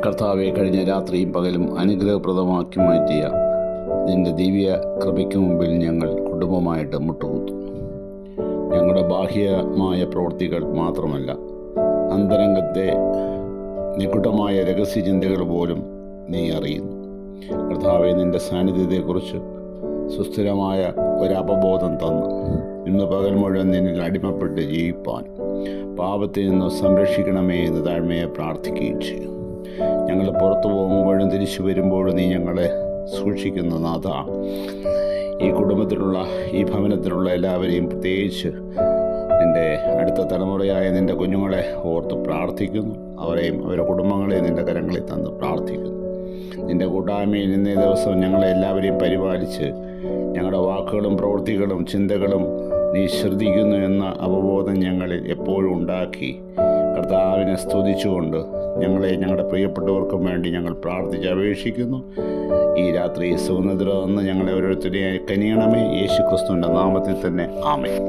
കർത്താവെ, കഴിഞ്ഞ രാത്രിയും പകലും അനുഗ്രഹപ്രദമാക്കി മാറ്റിയ നിന്റെ ദിവ്യ കൃപയ്ക്ക് മുമ്പിൽ ഞങ്ങൾ കുടുംബമായിട്ട് മുട്ടുകുത്തും. ഞങ്ങളുടെ ബാഹ്യമായ പ്രവൃത്തികൾ മാത്രമല്ല, അന്തരംഗത്തെ നിഗൂഢമായ രഹസ്യചിന്തകൾ പോലും നീ അറിയുന്നു. കർത്താവെ, നിന്റെ സാന്നിധ്യത്തെക്കുറിച്ച് സുസ്ഥിരമായ ഒരവബോധം തന്നു ഇന്ന് പകൽ മുഴുവൻ നിന്നിൽ അടിമപ്പെട്ട് ജീവിപ്പാൻ പാപത്തിൽ നിന്ന് സംരക്ഷിക്കണമേ എന്ന് താഴ്മയെ പ്രാർത്ഥിക്കുകയും ചെയ്യും. ഞങ്ങൾ പുറത്തു പോകുമ്പോഴും തിരിച്ചു വരുമ്പോഴും നീ ഞങ്ങളെ സൂക്ഷിക്കുന്ന നാഥ, ഈ കുടുംബത്തിലുള്ള ഈ ഭവനത്തിലുള്ള എല്ലാവരെയും, പ്രത്യേകിച്ച് നിൻ്റെ അടുത്ത തലമുറയായ നിൻ്റെ കുഞ്ഞുങ്ങളെ ഓർത്ത് പ്രാർത്ഥിക്കുന്നു. അവരെയും അവരുടെ കുടുംബങ്ങളെയും നിൻ്റെ കരങ്ങളിൽ തന്ന് പ്രാർത്ഥിക്കുന്നു. നിൻ്റെ കൂട്ടായ്മയിൽ ഇന്നേ ദിവസം ഞങ്ങളെ എല്ലാവരെയും പരിപാലിച്ച് ഞങ്ങളുടെ വാക്കുകളും പ്രവൃത്തികളും ചിന്തകളും നീ ശ്രദ്ധിക്കുന്നു എന്ന അവബോധം ഞങ്ങളിൽ എപ്പോഴും ഉണ്ടാക്കി കർത്താവിനെ സ്തുതിച്ചുകൊണ്ട് ഞങ്ങളുടെ പ്രിയപ്പെട്ടവർക്കും വേണ്ടി ഞങ്ങൾ പ്രാർത്ഥിച്ച് അപേക്ഷിക്കുന്നു. ഈ രാത്രി സുഖനിദ്ര തന്ന് ഞങ്ങളെ ഓരോരുത്തരെയും കനിയണമേ. യേശു ക്രിസ്തുവിൻ്റെ നാമത്തിൽ തന്നെ ആമേൻ.